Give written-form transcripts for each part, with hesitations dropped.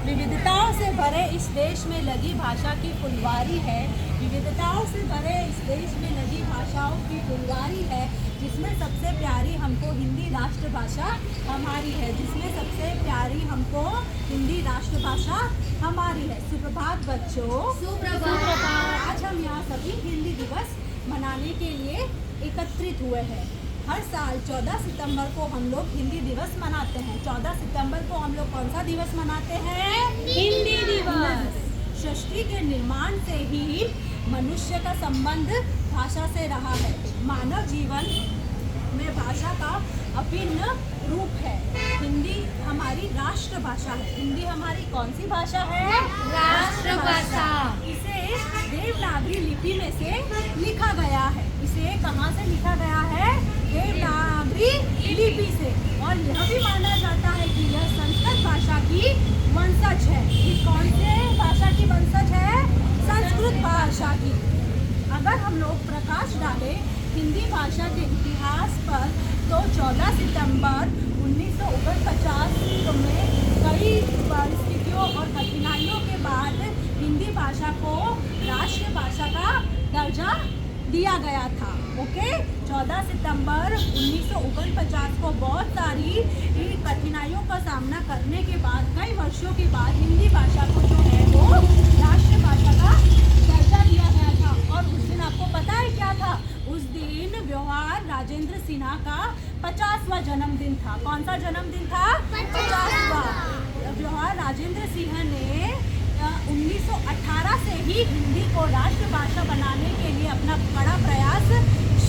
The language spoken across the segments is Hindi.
विविधताओं से भरे इस देश में लगी भाषा की फुलवारी है। विविधताओं से भरे इस देश में लगी भाषाओं की फुलवारी है, जिसमें सबसे प्यारी हमको हिंदी राष्ट्रभाषा हमारी है। जिसमें सबसे प्यारी हमको हिंदी राष्ट्रभाषा हमारी है। सुप्रभात बच्चों, सुप्रभात। आज हम यहाँ सभी हिंदी दिवस मनाने के लिए एकत्रित हुए हैं। हर साल 14 सितंबर को हम लोग हिंदी दिवस मनाते हैं। 14 सितंबर को हम लोग कौन सा दिवस मनाते हैं? हिंदी दिवस। सृष्टि के निर्माण से ही मनुष्य का संबंध भाषा से रहा है। मानव जीवन में भाषा का अभिन्न रूप है। हिंदी हमारी राष्ट्रभाषा है। हिंदी हमारी कौन सी भाषा है? राष्ट्रभाषा। इसे देवनागरी लिपि में से लिखा गया है। इसे कहाँ से लिखा गया है? देवनागरी लिपि से। और यह भी माना जाता है कि यह संस्कृत भाषा की वंशज है। ये कौन से भाषा की वंशज है? संस्कृत भाषा की। अगर हम लोग प्रकाश डालें हिंदी भाषा के इतिहास पर, तो 14 सितंबर 1949 में कई परिस्थितियों और कठिनाइयों के बाद हिंदी भाषा को राष्ट्रभाषा का दर्जा दिया गया था। ओके, 14 सितंबर 1949 को बहुत सारी कठिनाइयों का सामना करने के बाद, कई वर्षों के बाद हिंदी भाषा को जो है वो राष्ट्रभाषा का दर्जा दिया गया था। और उस दिन आपको पता है क्या था? उस दिन व्यवहार राजेंद्र सिन्हा का 50वां जन्मदिन था। कौन सा जन्मदिन था? 50वां। व्यवहार राजेंद्र सिन्हा ने 1918 से ही हिंदी को राष्ट्रभाषा बनाने के लिए अपना बड़ा प्रयास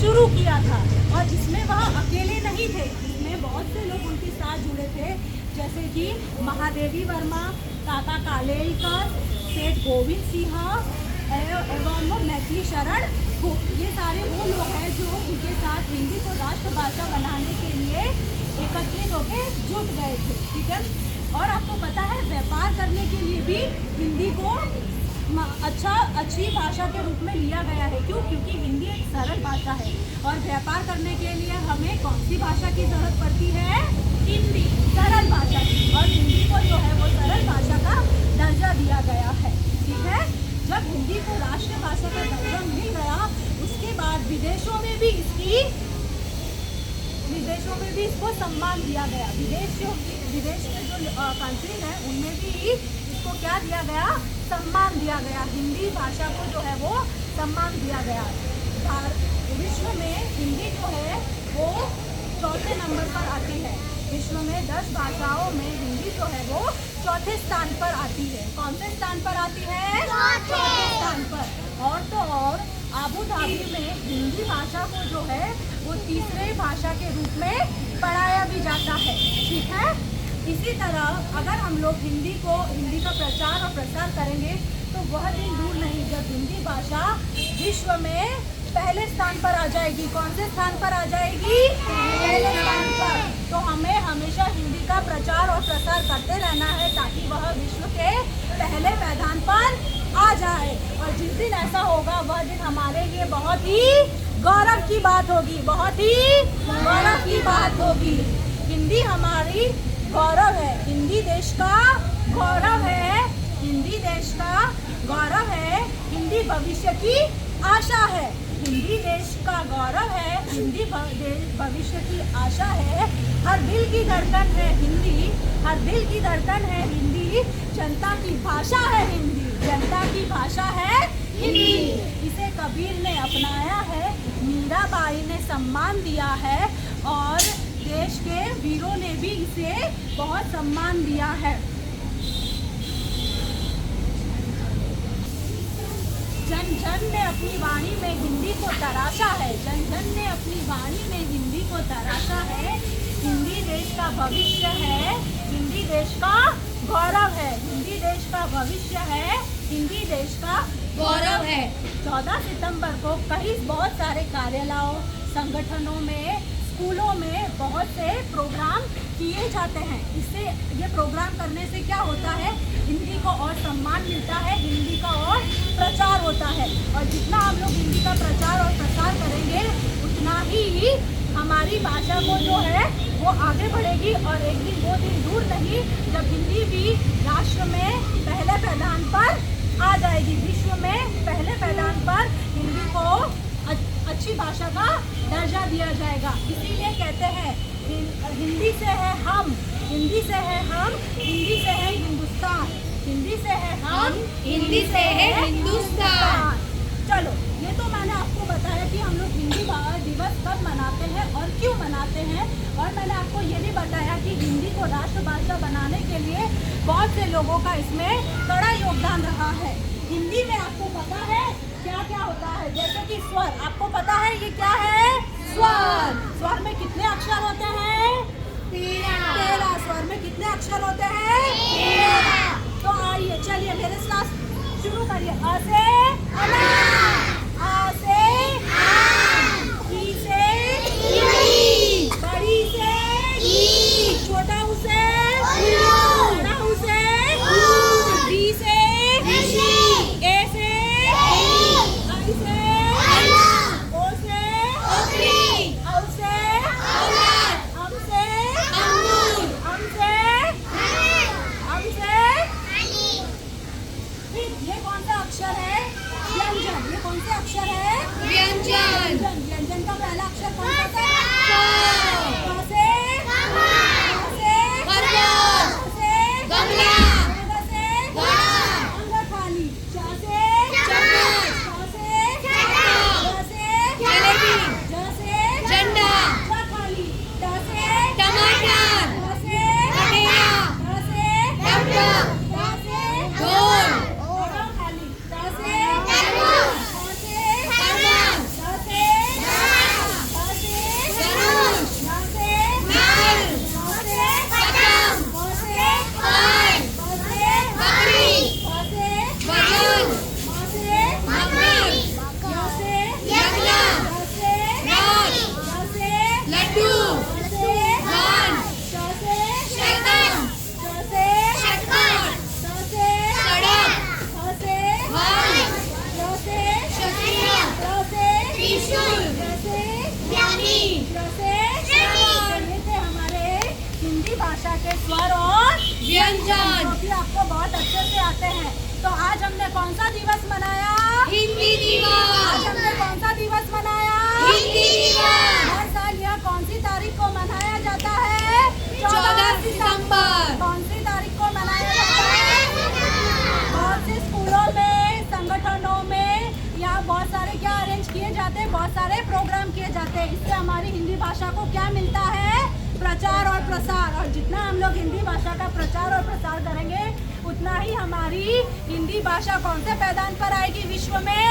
शुरू किया था। और इसमें वह अकेले नहीं थे, इसमें बहुत से लोग उनके साथ जुड़े थे, जैसे कि महादेवी वर्मा, काका कालेलकर, सेठ गोविंद सिंह एवं मैथिली शरण गुप्त। ये सारे वो लोग हैं जो उनके साथ हिंदी को राष्ट्रभाषा बनाने के लिए एकत्रित होकर जुट गए थे। ठीक है। और आपको पता है व्यापार करने के लिए भी हिंदी को अच्छी भाषा के रूप में लिया गया है। क्यों? क्योंकि हिंदी एक सरल भाषा है। और व्यापार करने के लिए हमें कौन सी भाषा की जरूरत पड़ती है? हिंदी, सरल भाषा की। और हिंदी को जो है वो सरल भाषा का दर्जा दिया गया है। ठीक है। जब हिंदी को राष्ट्रभाषा का दर्जा मिल गया, उसके बाद विदेशों में भी इसको सम्मान दिया गया। विदेश के जो कंट्री है उनमें भी इसको क्या दिया गया? सम्मान दिया गया। हिंदी भाषा को जो है वो सम्मान दिया गया। विश्व में हिंदी जो है वो 4थे नंबर पर आती है। विश्व में 10 भाषाओं में हिंदी जो है वो 4थे स्थान पर आती है। कौन से स्थान पर आती है? 4थे स्थान पर। और तो और आबू धाबी में हिंदी भाषा को जो है वो 3रे भाषा के रूप में पढ़ाया भी जाता है। ठीक है। इसी तरह अगर हम लोग हिंदी का प्रचार और प्रसार करेंगे तो वह दिन दूर नहीं जब हिंदी भाषा विश्व में पहले स्थान पर आ जाएगी। कौन से स्थान पर आ जाएगी? पहले स्थान पर। तो हमें हमेशा हिंदी का प्रचार और प्रसार करते रहना है ताकि वह विश्व के पहले मैदान पर आ जाए। और जिस दिन ऐसा होगा वह दिन हमारे लिए बहुत ही गौरव की बात होगी। बहुत ही गौरव की बात होगी। हिंदी हमारी गौरव है। हिंदी देश का गौरव है। हिंदी देश का गौरव है। हिंदी भविष्य की आशा है। हिंदी देश का गौरव है। हिंदी भविष्य की आशा है। हर दिल की धड़कन है हिंदी। हर दिल की धड़कन है हिंदी। जनता की भाषा है हिंदी। जनता की भाषा है हिंदी। इसे कबीर ने अपनाया है, मीराबाई ने सम्मान दिया है और देश के वीरों ने भी इसे बहुत सम्मान दिया है। जन जन ने अपनी वाणी में हिंदी को तराशा है। जन जन ने अपनी वाणी में हिंदी को तराशा है। हिंदी देश का भविष्य है। हिंदी देश का गौरव है। हिंदी देश का भविष्य है। हिंदी देश का गौरव है। 14 सितंबर को बहुत सारे कार्यालयों, संगठनों में, स्कूलों में बहुत से प्रोग्राम किए जाते हैं। इससे ये प्रोग्राम करने से क्या होता है? हिंदी को और सम्मान मिलता है, हिंदी का और प्रचार होता है। और जितना हम लोग हिंदी का प्रचार और प्रसार करेंगे उतना ही हमारी भाषा को जो है वो आगे बढ़ेगी और एक दिन वो दिन दूर नहीं जब हिंदी भी राष्ट्र में पहले पैदान पर आ जाएगी। विश्व में पहले पैदान पर हिंदी को अच्छी भाषा का दर्जा दिया जाएगा। इसीलिए कहते हैं हिंदी से है हम, हिंदी से है हम, हिंदी से है हिंदुस्तान, हिंदी से है हम, हिंदी से है हिंदुस्तान। चलो, ये तो मैंने आपको बताया कि हम लोग हिंदी दिवस कब मनाते हैं और क्यों मनाते हैं, और मैंने आपको ये भी बताया कि हिंदी को राष्ट्रभाषा बनाने के लिए बहुत से लोगों का इसमें बड़ा योगदान रहा है। हिंदी में आपको पता है क्या क्या होता है, जैसे कि स्वर, आपको पता है ये क्या है? स्वर। स्वर में कितने अक्षर होते हैं? 13। स्वर में कितने अक्षर होते हैं? 13। तो आइए चलिए मेरे साथ शुरू करिए। अ से अनार, आ से आम, ई से इमली, बड़ी से ई, छोटा ऊ से उल्लू, बड़ा ऊ से ऊँट, डी से ऋषि, ए से एली, आई से अल्ला, ओ से ओखली, औ से औलद, अम से अंगूर, अम से अम से फिर ये कौन सा अक्षर है? व्यंजन। ये कौन से अक्षर है? व्यंजन। व्यंजन का पहला अक्षर कौन सा था? क से ख से खरगोश, ग से गमला, ग से घड़ा, अंगरखाली, च से चम्मच, छ से चक्का, ज से जलेबी, ज से झंडा, च खाली, ट से टमाटर, ठ से कटेला, ढ से डमरू, ढ से ढोल, ढ खाली, ट से तरबूज, ठ से तरबूज, ध से ध से धनुष, न से नल, प से पतंग, ब से फल, ब से बकरी, ब से वजन, म से मकर, य से यज्ञ, य से रथ, य से लड्डू, ध से धन, श से शतम, श से शतकर, स से सड़क, ख से हल, य से क्षत्रिय, त्र से त्रिशूल, य से ज्ञानी, य से श्रवण। ये थे हमारे हिंदी भाषा के स्वर और व्यंजन। जो कि आपको बहुत अच्छे से आते हैं। तो आज हमने कौन सा दिवस मनाया? हिंदी आज दिवस, हमने कौन सा दिवस मनाया? हिंदी दिवस, हर साल यह कौन सी तारीख को मनाया जाता है? 14 सितंबर। कौन सी तारीख को मनाया जाता है? बहुत से स्कूलों में, संगठनों में यहाँ बहुत सारे क्या अरेंज किए जाते हैं, बहुत सारे प्रोग्राम किए जाते हैं। इससे हमारी हिंदी भाषा को क्या मिलता है? प्रचार और प्रसार। और जितना हम लोग हिंदी भाषा का प्रचार और प्रसार करेंगे उतना ही हमारी हिंदी भाषा कौन से पैदान पर आएगी? विश्व में